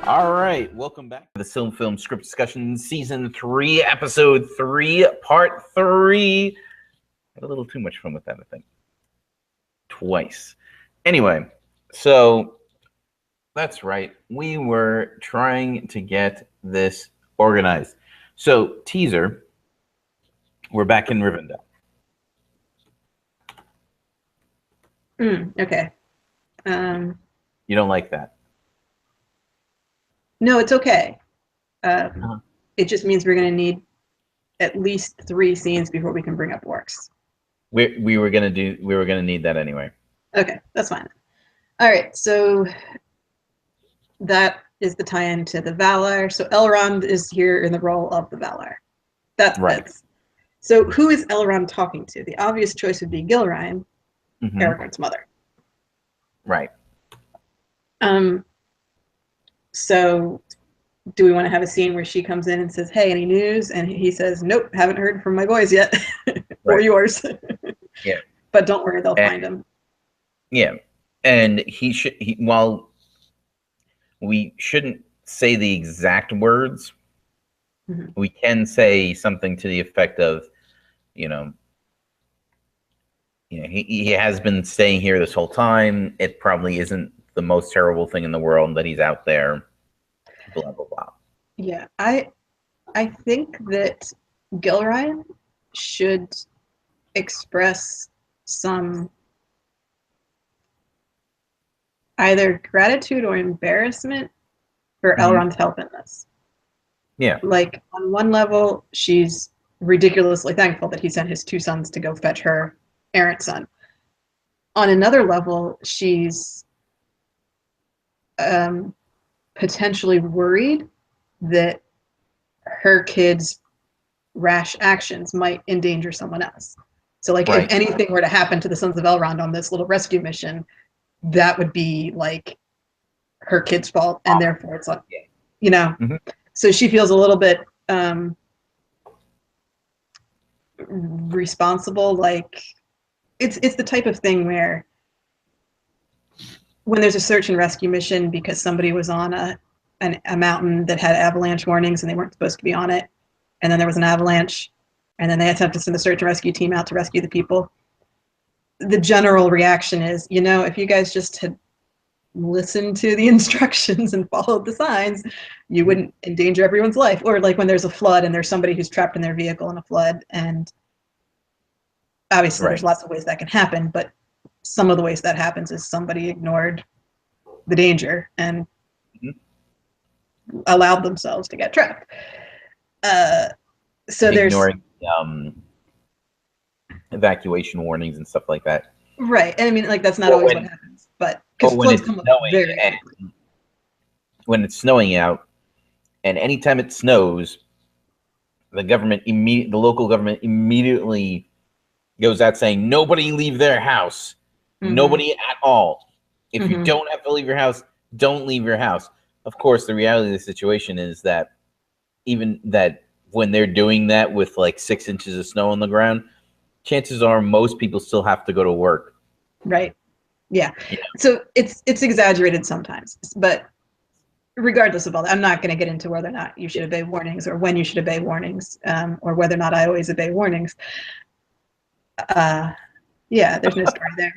All right, welcome back to the SilmFilm script discussion, season 3, episode 3, part 3. Had a little too much fun with that, I think. Twice. Anyway, so that's right. We were trying to get this organized. So, teaser, we're back in Rivendell. Okay. You don't like that? No, it's okay. It just means we're going to need at least 3 scenes before we can bring up orcs. We were gonna need that anyway. Okay, that's fine. All right, so that is the tie-in to the Valar. So Elrond is here in the role of the Valar. That Right. fits. So who is Elrond talking to? The obvious choice would be Gilraen, Aragorn's mother. Right. So do we want to have a scene where she comes in and says, "Hey, any news?" And he says, "Nope, haven't heard from my boys yet." Or yours. Yeah. But don't worry, they'll find him. Yeah. And while we shouldn't say the exact words, we can say something to the effect of, he has been staying here this whole time. It probably isn't the most terrible thing in the world that he's out there. Blah blah blah. Yeah, I think that Gilraen should express some either gratitude or embarrassment for Elrond's help in this. Yeah. Like, on one level, she's ridiculously thankful that he sent his 2 sons to go fetch her errant son. On another level, she's potentially worried that her kids' rash actions might endanger someone else. So, like, if anything were to happen to the Sons of Elrond on this little rescue mission, that would be, like, her kid's fault, and therefore it's like, So she feels a little bit responsible. Like, it's the type of thing where when there's a search and rescue mission because somebody was on a mountain that had avalanche warnings and they weren't supposed to be on it, and then there was an avalanche, and then they attempted to send the search and rescue team out to rescue the people. The general reaction is, if you guys just had listened to the instructions and followed the signs, you wouldn't endanger everyone's life. Or like when there's a flood and there's somebody who's trapped in their vehicle in a flood, and obviously there's lots of ways that can happen, but some of the ways that happens is somebody ignored the danger and allowed themselves to get trapped. So ignoring evacuation warnings and stuff like that. Right. And I mean, like, that's not always what happens, but because floods come up very quickly. When it's snowing out, and anytime it snows, the local government immediately goes out saying, nobody leave their house. Nobody at all. If you don't have to leave your house, don't leave your house. Of course, the reality of the situation is that even that when they're doing that with like 6 inches of snow on the ground, chances are most people still have to go to work. Right. Yeah. So it's exaggerated sometimes, but regardless of all that, I'm not going to get into whether or not you should obey warnings or when you should obey warnings, or whether or not I always obey warnings. Yeah, there's no story there.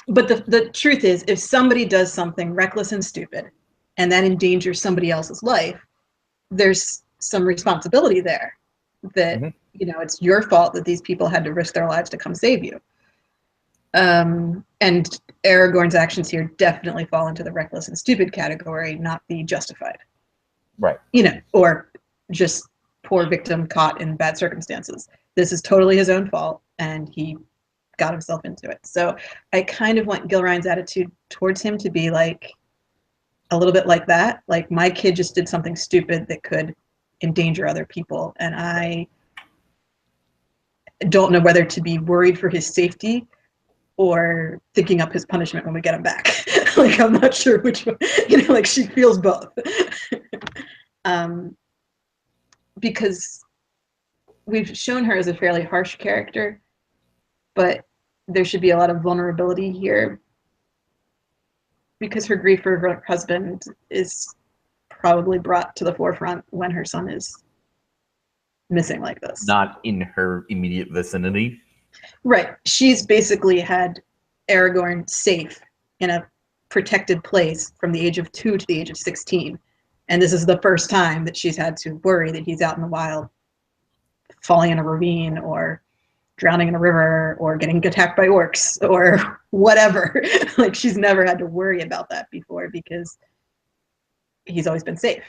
But the truth is, if somebody does something reckless and stupid and that endangers somebody else's life, there's some responsibility there that, it's your fault that these people had to risk their lives to come save you. And Aragorn's actions here definitely fall into the reckless and stupid category, not the justified. Right. Or just poor victim caught in bad circumstances. This is totally his own fault, and he got himself into it. So I kind of want Gilraen's attitude towards him to be like a little bit like that. Like, my kid just did something stupid that could endanger other people, and I don't know whether to be worried for his safety or thinking up his punishment when we get him back. Like, I'm not sure which one, like, she feels both. Because we've shown her as a fairly harsh character, but there should be a lot of vulnerability here because her grief for her husband is probably brought to the forefront when her son is missing like this. Not in her immediate vicinity. Right. She's basically had Aragorn safe in a protected place from the age of 2 to the age of 16. And this is the first time that she's had to worry that he's out in the wild, falling in a ravine or drowning in a river or getting attacked by orcs or whatever. Like, she's never had to worry about that before because he's always been safe.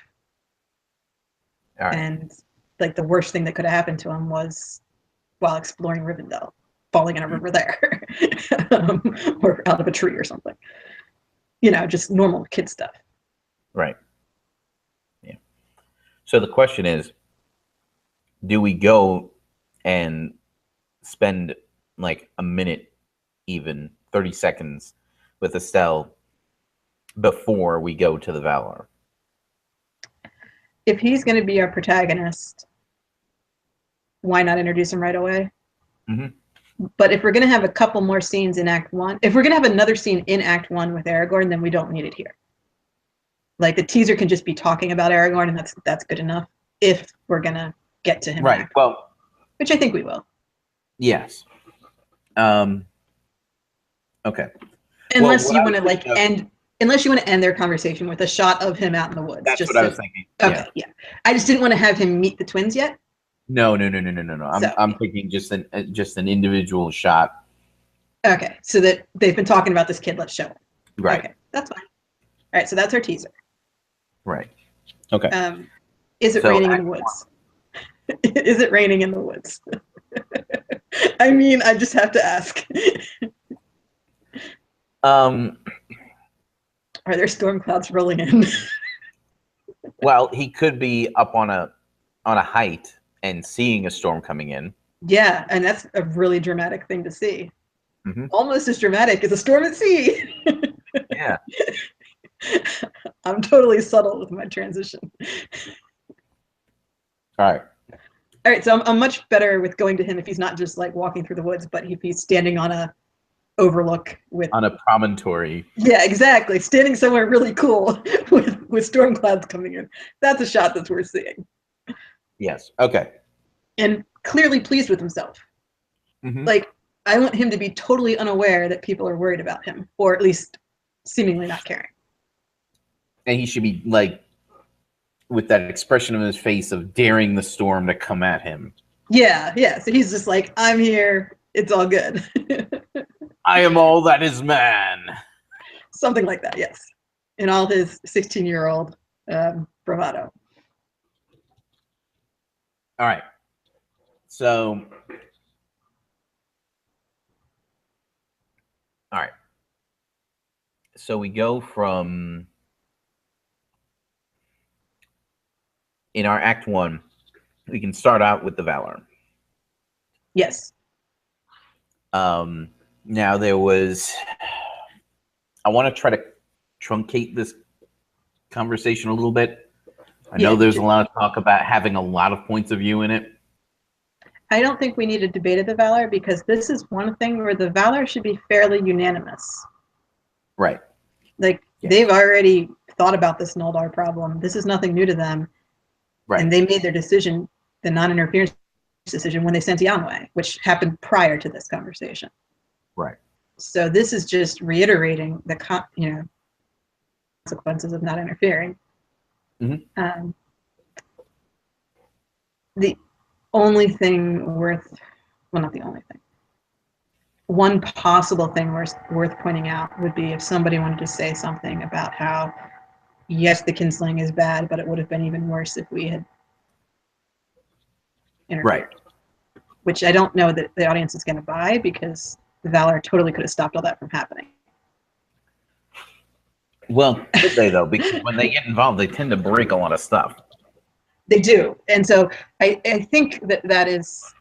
All right. And like the worst thing that could have happened to him was while exploring Rivendell, falling in a river there or out of a tree or something. You know, just normal kid stuff. Right. Yeah. So the question is, do we go and spend like a minute, even 30 seconds with Estel before we go to the Valar? If he's going to be our protagonist, why not introduce him right away? Mm-hmm. But if we're going to have a couple more scenes in Act 1, if we're going to have another scene in Act 1 with Aragorn, then we don't need it here. Like, the teaser can just be talking about Aragorn, and that's good enough if we're going to get to him. Right. Well, which I think we will. Yes. Okay. Unless you want to like end. Unless you want to end their conversation with a shot of him out in the woods. That's just what I was thinking. Okay, yeah. I just didn't want to have him meet the twins yet. No. I'm thinking just an individual shot. Okay, so that they've been talking about this kid. Let's show him. Right. Okay, that's fine. All right, so that's our teaser. Right. Okay. Is it raining in the woods? Is it raining in the woods? I mean, I just have to ask. Are there storm clouds rolling in? Well, he could be up on a height and seeing a storm coming in. Yeah, and that's a really dramatic thing to see. Mm-hmm. Almost as dramatic as a storm at sea. Yeah. I'm totally subtle with my transition. All right, so I'm much better with going to him if he's not just like walking through the woods, but if he's standing on a overlook on a promontory. Yeah, exactly. Standing somewhere really cool with storm clouds coming in. That's a shot that's worth seeing. Yes. Okay. And clearly pleased with himself. Mm-hmm. Like, I want him to be totally unaware that people are worried about him, or at least seemingly not caring. And he should be like with that expression on his face of daring the storm to come at him. Yeah. So he's just like, I'm here. It's all good. I am all that is man. Something like that, yes. In all his 16-year-old bravado. All right. So, all right. So we go from, in our Act 1, we can start out with the Valar. Yes. Now there was, I want to try to truncate this conversation a little bit. I know there's a lot of talk about having a lot of points of view in it. I don't think we need a debate of the Valar because this is one thing where the Valar should be fairly unanimous. Right. Like, they've already thought about this Noldor problem. This is nothing new to them. Right. And they made their decision, the non-interference decision, when they sent Yanwei, which happened prior to this conversation. Right. So this is just reiterating the consequences of not interfering. Mm-hmm. The only thing not the only thing. One possible thing worth pointing out would be if somebody wanted to say something about how, yes, the kinslaying is bad, but it would have been even worse if we had interfered. Right. Which I don't know that the audience is going to buy because the Valar totally could have stopped all that from happening. Well, could they though? Because when they get involved, they tend to break a lot of stuff. They do. And so I think that is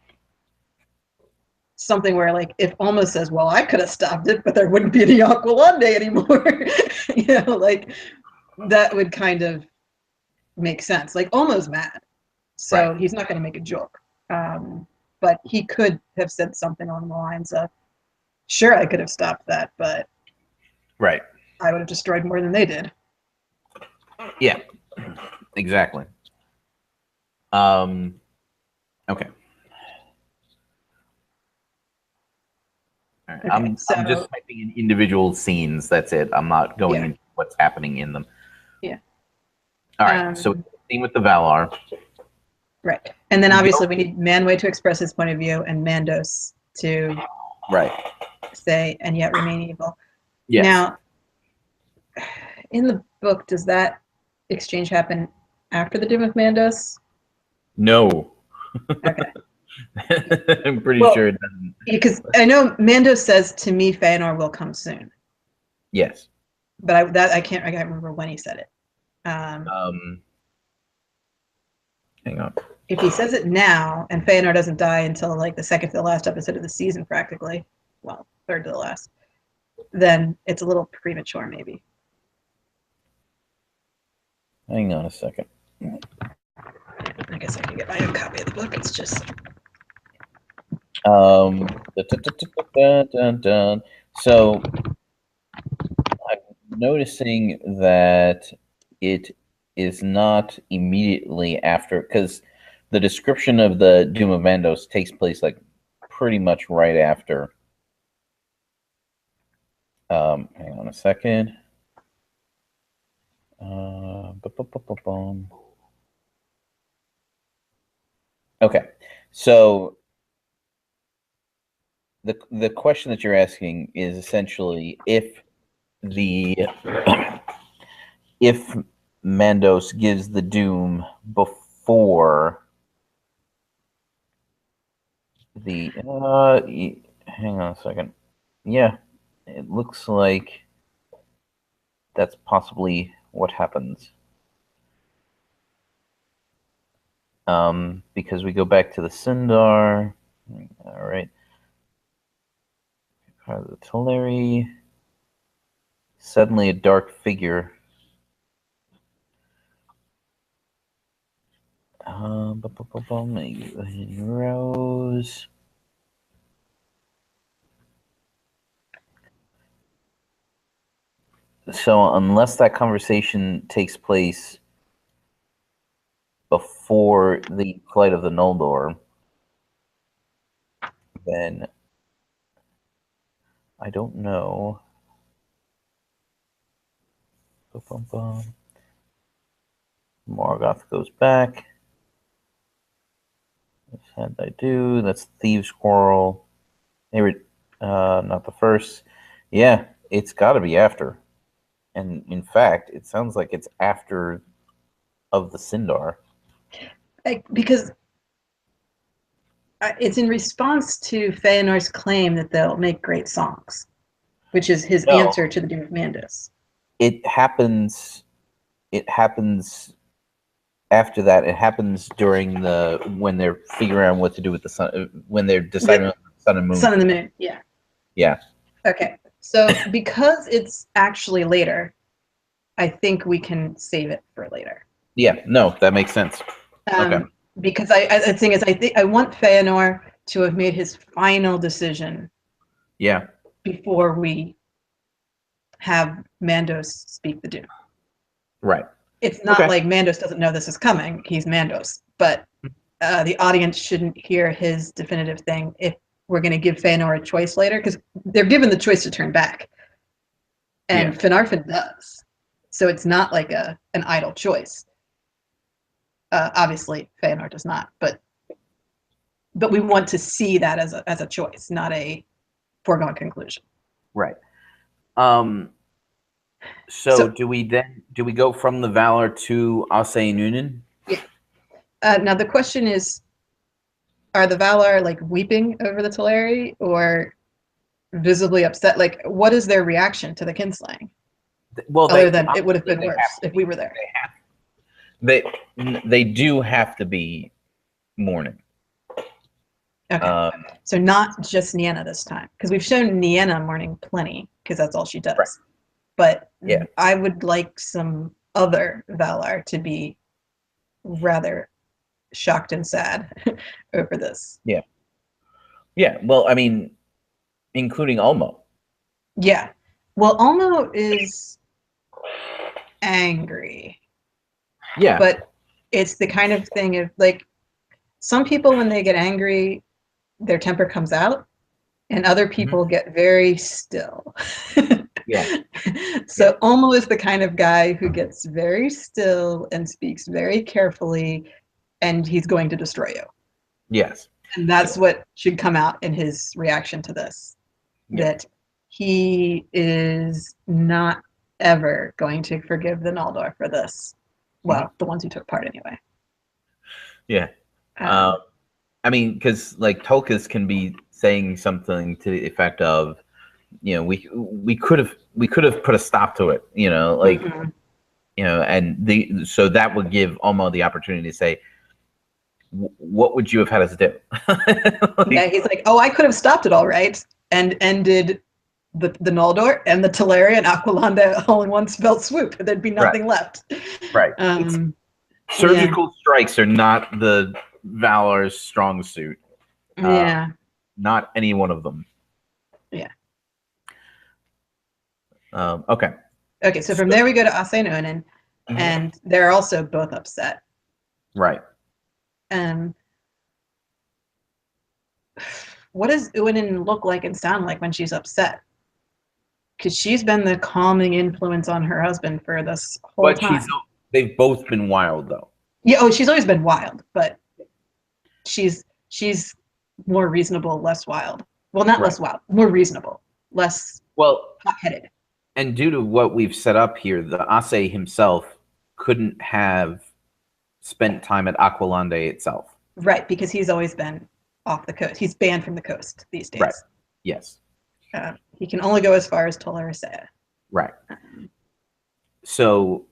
something where, like, if Alma says, well, I could have stopped it, but there wouldn't be any Aqualande anymore. Like, that would kind of make sense. Like, Alma's mad. So He's not going to make a joke. But he could have said something along the lines of, sure, I could have stopped that, but I would have destroyed more than they did. Yeah, exactly. Okay. All right. Okay, I'm just typing in individual scenes. That's it. I'm not going into what's happening in them. Yeah. All right. So scene with the Valar. Right. And then obviously we need Manwë to express his point of view and Mandos to say, and yet remain evil. Yes. Now, in the book, does that exchange happen after the Doom of Mandos? No. Okay. I'm pretty sure it doesn't. Because I know Mandos says to me, Feanor will come soon. Yes. But I can't remember when he said it. Hang on. If he says it now, and Feanor doesn't die until like the second to the last episode of the season, practically, well, third to the last, then it's a little premature, maybe. Hang on a second. I guess I can get my own copy of the book. It's just. So I'm noticing that it is not immediately after, because the description of the Doom of Mandos takes place like pretty much right after. Hang on a second. Okay, so the question that you're asking is essentially if if Mandos gives the doom before the hang on a second. Yeah, it looks like that's possibly what happens. Because we go back to the Sindar. All right. The Teleri. Suddenly a dark figure. Rose. So unless that conversation takes place before the flight of the Noldor, then I don't know. Morgoth goes back. Said I do. That's Thieves' Quarrel. They were not the first. Yeah, it's got to be after. And in fact, it sounds like it's after of the Sindar. Because it's in response to Feanor's claim that they'll make great songs, which is his answer to the Doom of Mandos. It happens. It happens after that. It happens during when they're figuring out what to do with the sun, when they're deciding on the sun and moon. Sun and the moon, yeah. Yeah. Okay, so because it's actually later, I think we can save it for later. Yeah, no, that makes sense. Okay. Because the thing is, I want Feanor to have made his final decision. Yeah. Before we have Mandos speak the Doom. Right. It's not like Mandos doesn't know this is coming. He's Mandos, but the audience shouldn't hear his definitive thing if we're going to give Feanor a choice later, because they're given the choice to turn back, and Finarfin does. So it's not like an idle choice. Obviously, Feanor does not, but we want to see that as a choice, not a foregone conclusion. Right. So do we go from the Valar to Asay and Uinen? Yeah. Now the question is, are the Valar like weeping over the Teleri or visibly upset? Like, what is their reaction to the kinslaying? Well, other than it would have been worse if we were there. They do have to be mourning. Okay. So not just Nienna this time, because we've shown Nienna mourning plenty, because that's all she does. Right. But I would like some other Valar to be rather shocked and sad over this. Yeah. Yeah. Well, I mean, including Ulmo. Yeah. Well, Ulmo is angry. Yeah. But it's the kind of thing of like some people when they get angry, their temper comes out, and other people get very still. Yeah. So Ulmo is the kind of guy who gets very still and speaks very carefully, and he's going to destroy you. Yes. And that's what should come out in his reaction to this. Yeah. That he is not ever going to forgive the Noldor for this. Well, the ones who took part anyway. Yeah. I mean, because like Tulkas can be saying something to the effect of, you know, we could have put a stop to it, you know, like, you know, and so that would give Ulmo the opportunity to say, what would you have had us do? Like, yeah, he's like, oh, I could have stopped it all right and ended the Noldor and the Teleri and Aqualanda all in one fell swoop. There'd be nothing left. Right. Surgical strikes are not the Valar's strong suit. Not any one of them. Yeah. Okay. Okay, so from there we go to Ase and Uinen, and they're also both upset. Right. What does Uinen look like and sound like when she's upset? Because she's been the calming influence on her husband for this whole time. They've both been wild, though. Yeah, oh, she's always been wild, but she's more reasonable, less wild. Well, not less wild, more reasonable, less hot-headed. And due to what we've set up here, the Ase himself couldn't have spent time at Aqualande itself. Right, because he's always been off the coast. He's banned from the coast these days. Right. Yes. He can only go as far as Tol Eressëa. Right. So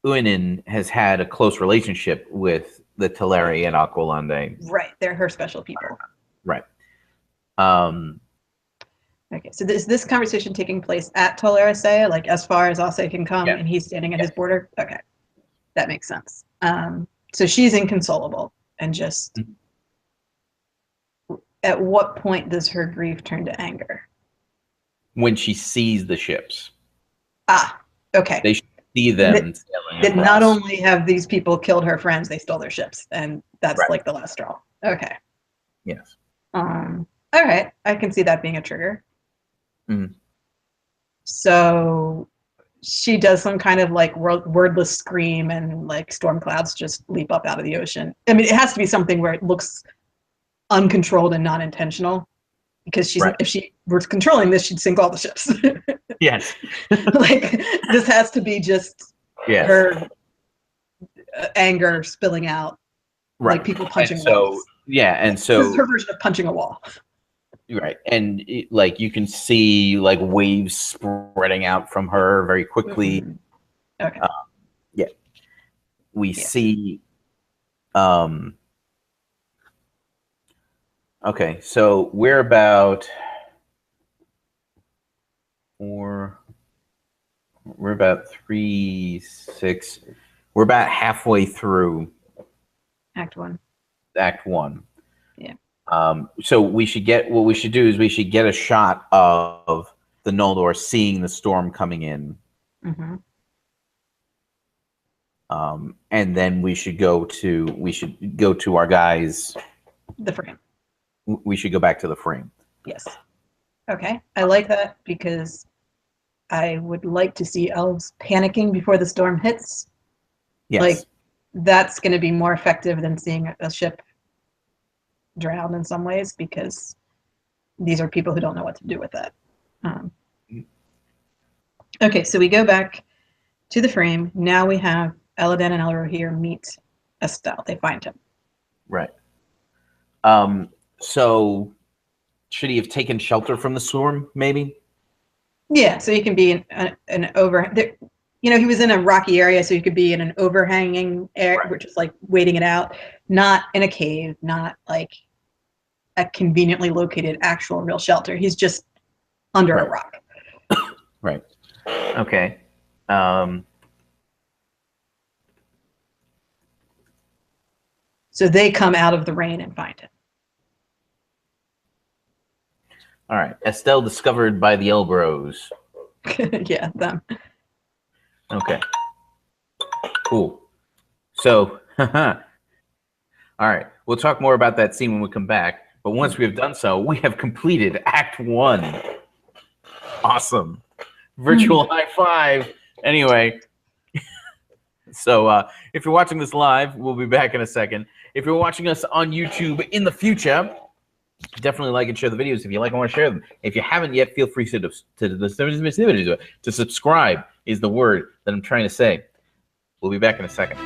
Uinen has had a close relationship with the Teleri and Aqualande. Right. They're her special people. Right. Okay, so is this conversation taking place at Tol Eressëa, like as far as Ase can come, and he's standing at his border? Okay, that makes sense. So she's inconsolable, and just at what point does her grief turn to anger? When she sees the ships. Ah, okay. They see them sailing that not only have these people killed her friends, they stole their ships, and that's like the last straw. Okay. Yes. All right, I can see that being a trigger. So she does some kind of like wordless scream, and like storm clouds just leap up out of the ocean. I mean, it has to be something where it looks uncontrolled and not intentional, because if she were controlling this, she'd sink all the ships. Yes. Like this has to be just her anger spilling out, like people punching walls. And so this is her version of punching a wall. Right, and like you can see like waves spreading out from her very quickly. Okay. We see. Okay, so we're about we're about halfway through Act 1. Act 1. Yeah. So what we should do is we should get a shot of the Noldor seeing the storm coming in. And then we should go to our guys. The frame. We should go back to the frame. Yes. Okay. I like that because I would like to see elves panicking before the storm hits. Yes. Like that's going to be more effective than seeing a ship drown in some ways, because these are people who don't know what to do with that. Okay, so we go back to the frame. Now we have Elladan and Elrohir meet Estel. They find him. Right. So should he have taken shelter from the storm, maybe? Yeah, so he can be an over. You know, he was in a rocky area, so he could be in an overhanging area, which is like waiting it out, not in a cave, not like a conveniently located actual real shelter. He's just under a rock. Right. Okay. So they come out of the rain and find him. All right. Estel discovered by the Elbros. Yeah, them. Okay. Cool. So, all right. We'll talk more about that scene when we come back. But once we have done so, we have completed Act 1. Awesome. Virtual high five. Anyway, so if you're watching this live, we'll be back in a second. If you're watching us on YouTube in the future, definitely like and share the videos if you like and want to share them. If you haven't yet, feel free to subscribe is the word that I'm trying to say. We'll be back in a second.